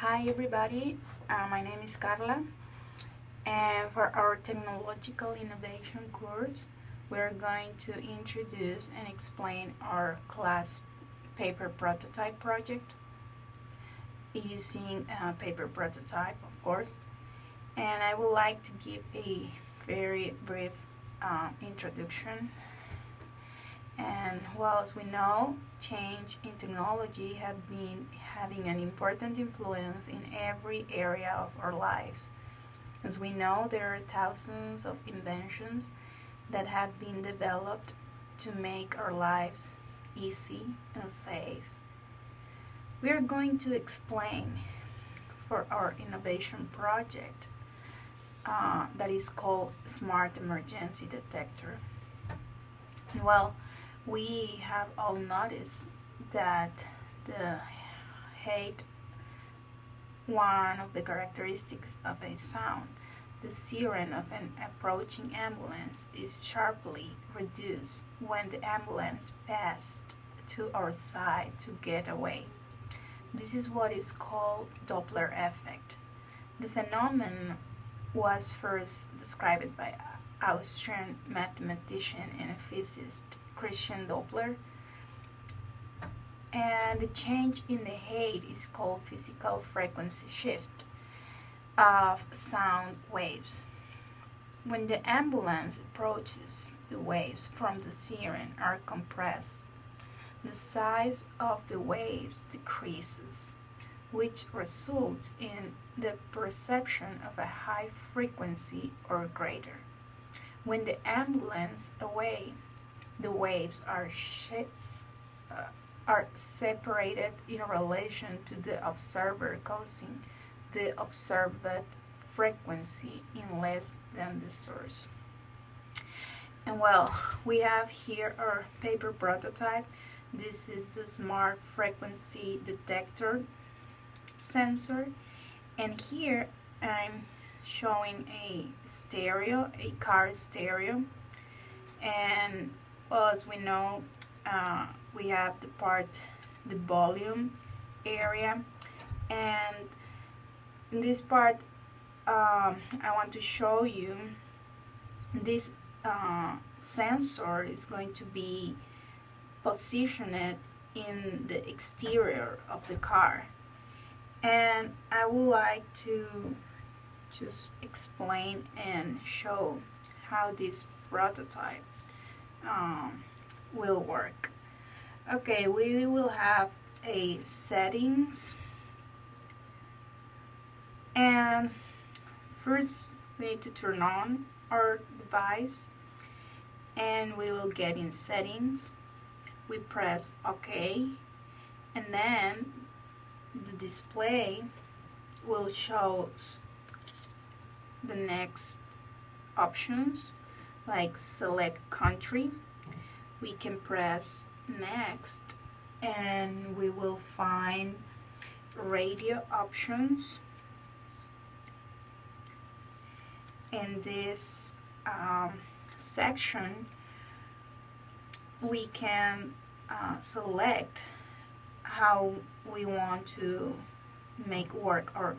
Hi everybody, my name is Carla, and for our technological innovation course we're going to introduce and explain our class paper prototype project using a paper prototype, of course. And I would like to give a very brief introduction. And well, as we know, change in technology have been having an important influence in every area of our lives. As we know, there are thousands of inventions that have been developed to make our lives easy and safe. We are going to explain for our innovation project that is called Smart Emergency Detector. Well, we have all noticed that the height, one of the characteristics of a sound, the siren of an approaching ambulance, is sharply reduced when the ambulance passed to our side to get away. This is what is called Doppler effect. The phenomenon was first described by Austrian mathematician and physicist Christian Doppler, and the change in the height is called physical frequency shift of sound waves. When the ambulance approaches, the waves from the siren are compressed. The size of the waves decreases, which results in the perception of a high frequency or greater. When the ambulance away, the waves are separated in relation to the observer, causing the observed frequency in less than the source. And well, we have here our paper prototype. This is the smart frequency detector sensor, and here I'm showing a stereo, a car stereo. And well, as we know, we have the volume area, and in this part I want to show you this sensor is going to be positioned in the exterior of the car, and I would like to just explain and show how this prototype will work. Okay, we will have a settings, and first we need to turn on our device, and we will get in settings. We press OK, and then the display will show the next options, like select country. We can press next, and we will find radio options. In this section, we can select how we want to make work our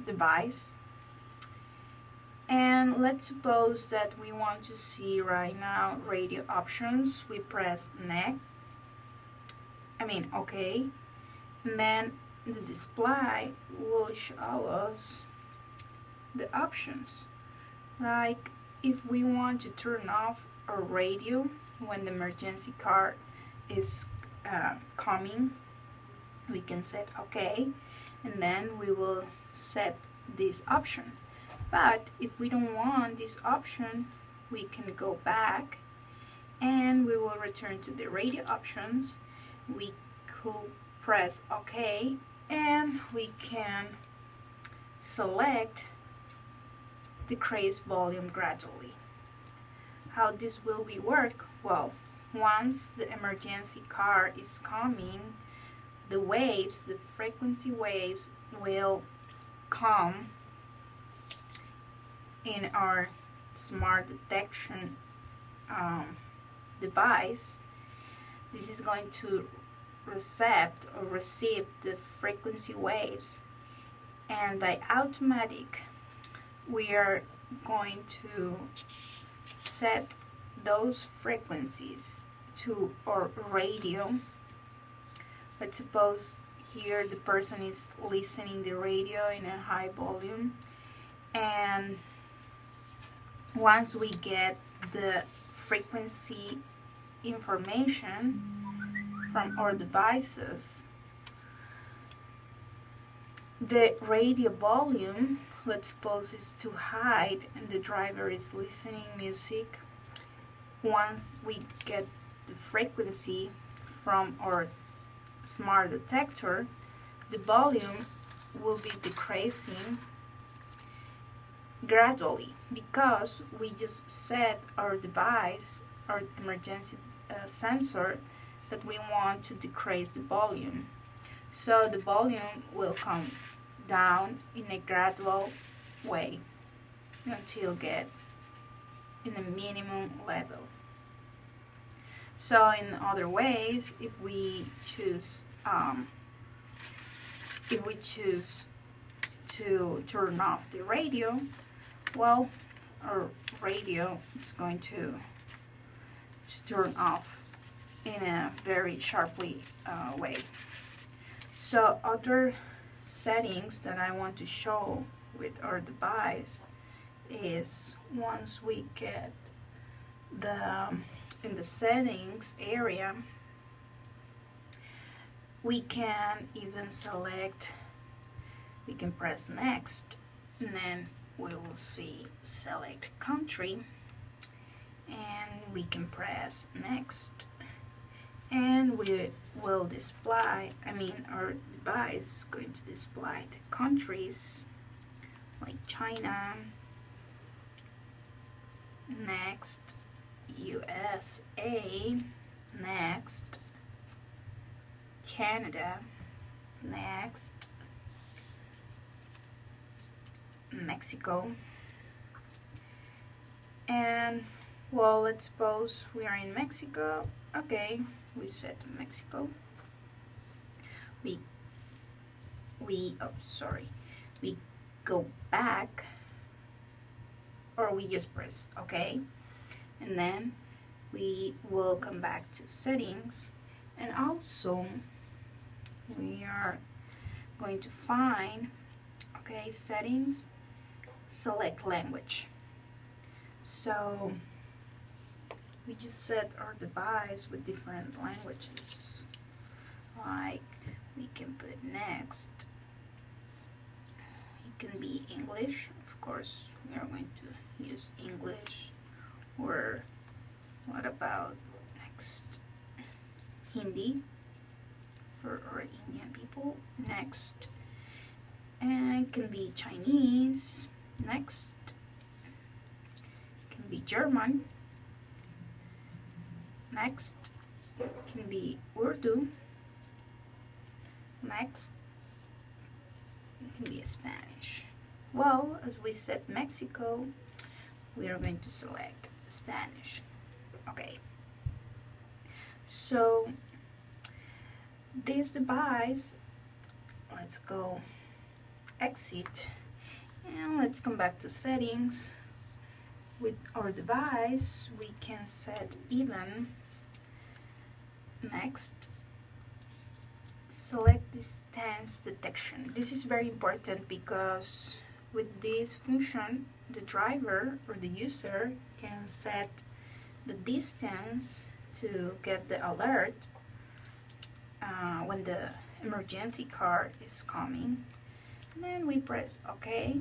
device. And let's suppose that we want to see right now radio options. We press next, OK, and then the display will show us the options. Like if we want to turn off our radio when the emergency car is coming, we can set OK, and then we will set this option. But if we don't want this option, we can go back and we will return to the radio options. We could press OK, and we can select decrease volume gradually. How this will work? Well, once the emergency car is coming, the waves, the frequency waves, will come in our smart detection device. This is going to receive the frequency waves, And by automatic, we are going to set those frequencies to our radio. Let's suppose here the person is listening the radio in a high volume, and once we get the frequency information from our devices, the radio volume, let's suppose, is too high and the driver is listening music. Once we get the frequency from our smart detector, the volume will be decreasing gradually because we just set our device, our emergency sensor, that we want to decrease the volume. So the volume will come down in a gradual way until get in a minimum level. So in other ways, if we choose to turn off the radio, well, our radio is going to turn off in a very sharply way. So other settings that I want to show with our device is, once we get in the settings area, we can even select, we can press next, and then we will see select country, and we can press next, and we will display, our device is going to display the countries like China, next USA, next Canada, next Mexico, and well, let's suppose we are in Mexico. Okay, we set Mexico. We go back, or we just press OK, and then we will come back to settings, and also we are going to find, okay, settings, select language. So we just set our device with different languages, like we can put next, it can be English, of course we are going to use English, or what about next, Hindi for our Indian people, next, and it can be Chinese, next, it can be German, next, it can be Urdu, next, it can be Spanish. Well, as we set Mexico, we are going to select Spanish. Okay, so this device, let's go exit, and let's come back to settings. With our device, we can set even, next, select distance detection. This is very important because with this function, the driver or the user can set the distance to get the alert when the emergency car is coming. And then we press OK,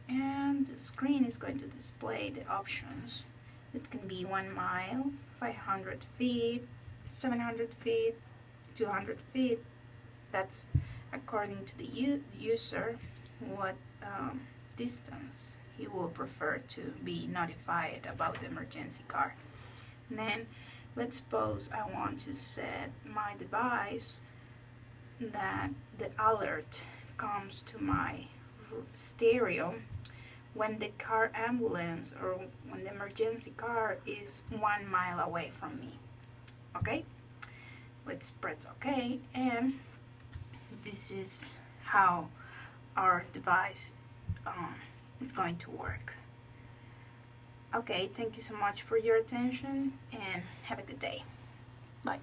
and the screen is going to display the options. It can be 1 mile, 500 feet, 700 feet, 200 feet. That's according to the user what distance he will prefer to be notified about the emergency car. And then let's suppose I want to set my device that the alert comes to my stereo when the car ambulance or when the emergency car is 1 mile away from me. Okay, let's press OK, and this is how our device is going to work. Okay, thank you so much for your attention and have a good day.